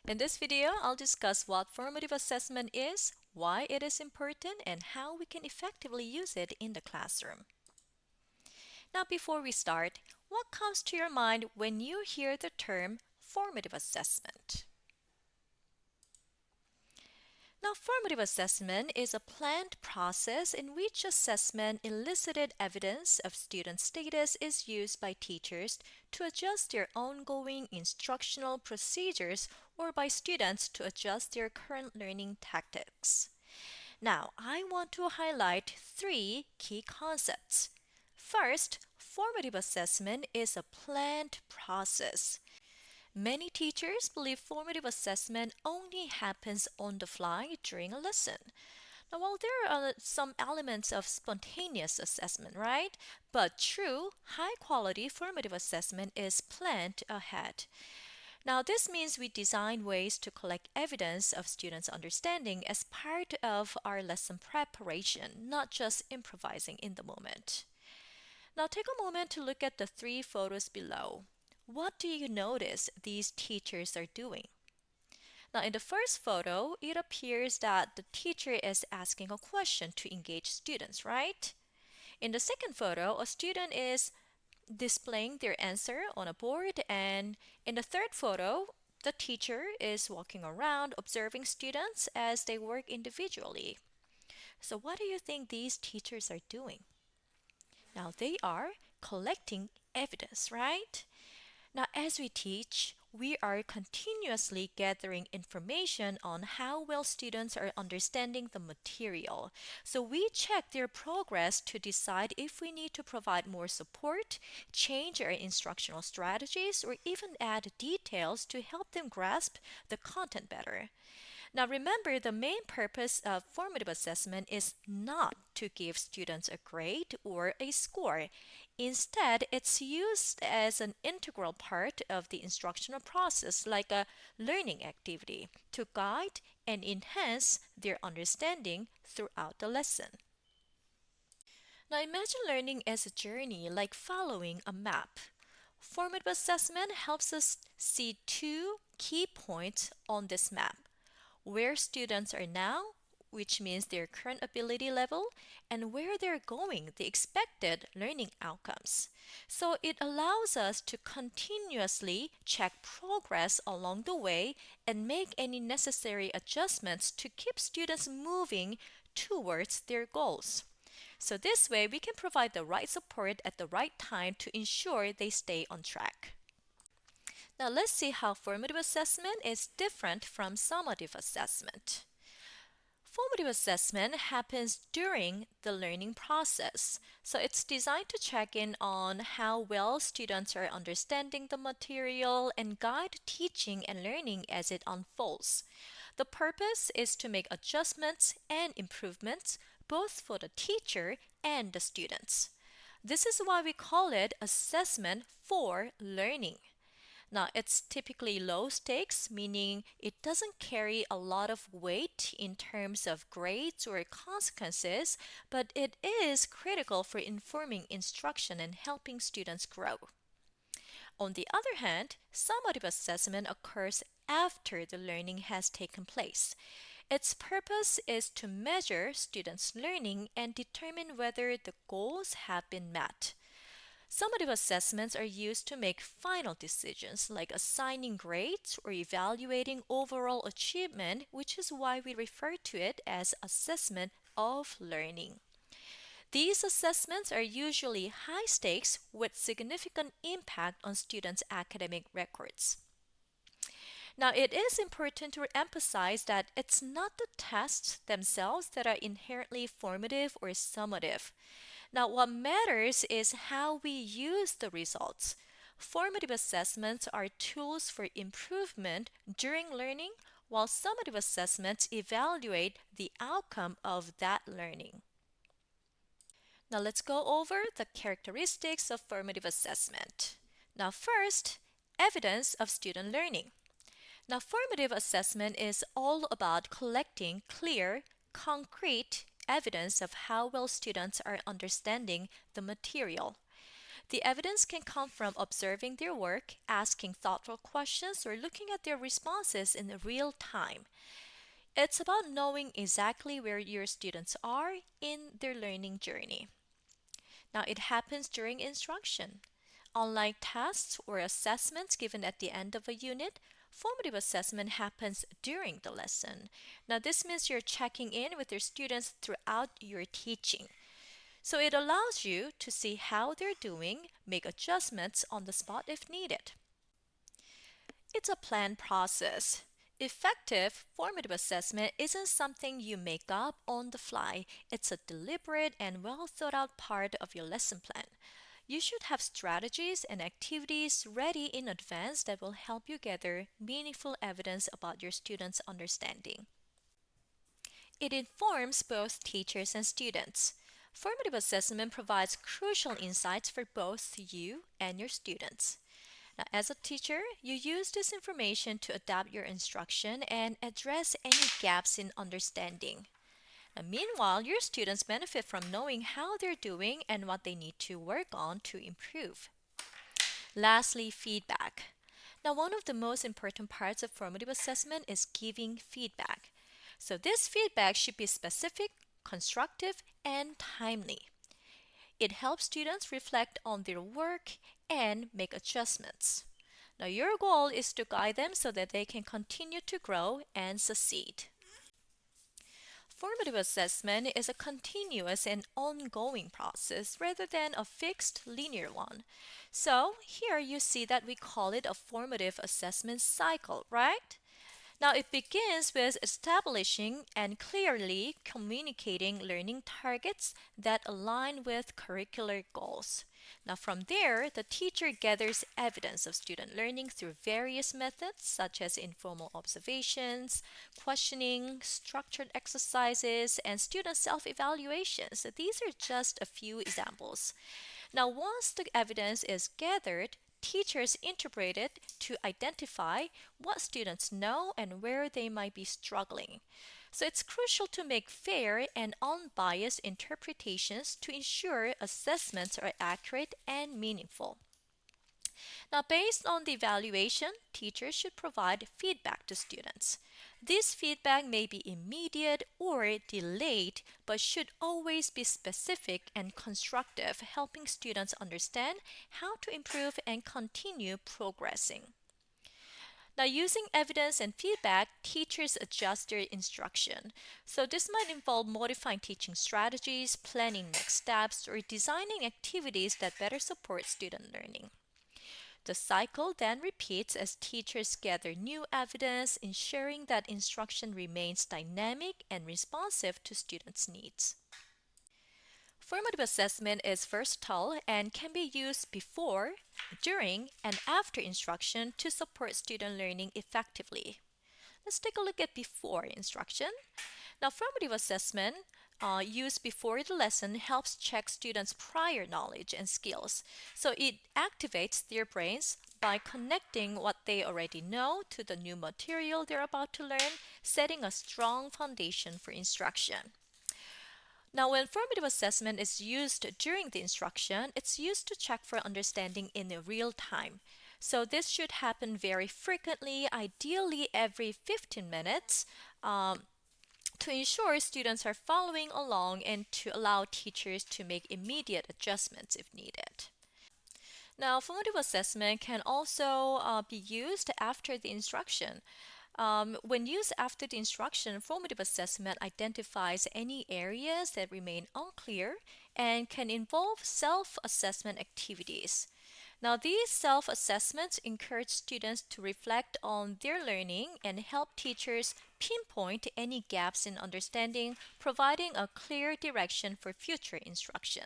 In this video, I'll discuss what formative assessment is, why it is important, and how we can effectively use it in the classroom. Now, before we start, what comes to your mind when you hear the term formative assessment? Now, formative assessment is a planned process in which assessment elicited evidence of student status is used by teachers to adjust their ongoing instructional procedures or by students to adjust their current learning tactics. Now, I want to highlight three key concepts. First, formative assessment is a planned process. Many teachers believe formative assessment only happens on the fly during a lesson. Now, while there are some elements of spontaneous assessment, right? But true, high quality formative assessment is planned ahead. Now, this means we design ways to collect evidence of students' understanding as part of our lesson preparation, not just improvising in the moment. Now, take a moment to look at the three photos below. What do you notice these teachers are doing? Now, in the first photo, it appears that the teacher is asking a question to engage students, right? In the second photo, a student is displaying their answer on a board, and in the third photo, the teacher is walking around observing students as they work individually. So, what do you think these teachers are doing? Now, they are collecting evidence, right? Now, as we teach, we are continuously gathering information on how well students are understanding the material. So, we check their progress to decide if we need to provide more support, change our instructional strategies, or even add details to help them grasp the content better. Now, remember, the main purpose of formative assessment is not to give students a grade or a score. Instead, it's used as an integral part of the instructional process, like a learning activity, to guide and enhance their understanding throughout the lesson. Now, imagine learning as a journey, like following a map. Formative assessment helps us see two key points on this map: where students are now, which means their current ability level, and where they're going, the expected learning outcomes. So it allows us to continuously check progress along the way and make any necessary adjustments to keep students moving towards their goals. So this way, we can provide the right support at the right time to ensure they stay on track. Now let's see how formative assessment is different from summative assessment. Formative assessment happens during the learning process. So it's designed to check in on how well students are understanding the material and guide teaching and learning as it unfolds. The purpose is to make adjustments and improvements both for the teacher and the students. This is why we call it assessment for learning. Now, it's typically low stakes, meaning it doesn't carry a lot of weight in terms of grades or consequences, but it is critical for informing instruction and helping students grow. On the other hand, summative assessment occurs after the learning has taken place. Its purpose is to measure students' learning and determine whether the goals have been met. Summative assessments are used to make final decisions like assigning grades or evaluating overall achievement, which is why we refer to it as assessment of learning. These assessments are usually high stakes with significant impact on students' academic records. Now, it is important to emphasize that it's not the tests themselves that are inherently formative or summative. Now, what matters is how we use the results. Formative assessments are tools for improvement during learning, while summative assessments evaluate the outcome of that learning. Now, let's go over the characteristics of formative assessment. Now, first, evidence of student learning. Now, formative assessment is all about collecting clear, concrete evidence of how well students are understanding the material. The evidence can come from observing their work, asking thoughtful questions, or looking at their responses in real time. It's about knowing exactly where your students are in their learning journey. Now, it happens during instruction. Unlike tests or assessments given at the end of a unit, formative assessment happens during the lesson. Now, this means you're checking in with your students throughout your teaching. So it allows you to see how they're doing, make adjustments on the spot if needed. It's a planned process. Effective formative assessment isn't something you make up on the fly. It's a deliberate and well thought out part of your lesson plan. You should have strategies and activities ready in advance that will help you gather meaningful evidence about your students' understanding. It informs both teachers and students. Formative assessment provides crucial insights for both you and your students. Now, as a teacher, you use this information to adapt your instruction and address any gaps in understanding. Now, meanwhile, your students benefit from knowing how they're doing and what they need to work on to improve. Lastly, feedback. Now, one of the most important parts of formative assessment is giving feedback. So, this feedback should be specific, constructive, and timely. It helps students reflect on their work and make adjustments. Now, your goal is to guide them so that they can continue to grow and succeed. Formative assessment is a continuous and ongoing process rather than a fixed linear one. So, here you see that we call it a formative assessment cycle, right? Now, it begins with establishing and clearly communicating learning targets that align with curricular goals. Now, from there, the teacher gathers evidence of student learning through various methods such as informal observations, questioning, structured exercises, and student self evaluations. These are just a few examples. Now, once the evidence is gathered, teachers interpret it to identify what students know and where they might be struggling. So it's crucial to make fair and unbiased interpretations to ensure assessments are accurate and meaningful. Now, based on the evaluation, teachers should provide feedback to students. This feedback may be immediate or delayed, but should always be specific and constructive, helping students understand how to improve and continue progressing. Now, using evidence and feedback, teachers adjust their instruction. So, this might involve modifying teaching strategies, planning next steps, or designing activities that better support student learning. The cycle then repeats as teachers gather new evidence, ensuring that instruction remains dynamic and responsive to students' needs. Formative assessment is versatile and can be used before, during, and after instruction to support student learning effectively. Let's take a look at before instruction. Now, formative assessment used before the lesson helps check students' prior knowledge and skills. So it activates their brains by connecting what they already know to the new material they're about to learn, setting a strong foundation for instruction. Now, when formative assessment is used during the instruction, it's used to check for understanding in real time. So, this should happen very frequently, ideally every 15 minutes, to ensure students are following along and to allow teachers to make immediate adjustments if needed. Now, formative assessment can also be used after the instruction. When used after the instruction, formative assessment identifies any areas that remain unclear and can involve self assessment activities. Now, these self assessments encourage students to reflect on their learning and help teachers pinpoint any gaps in understanding, providing a clear direction for future instruction.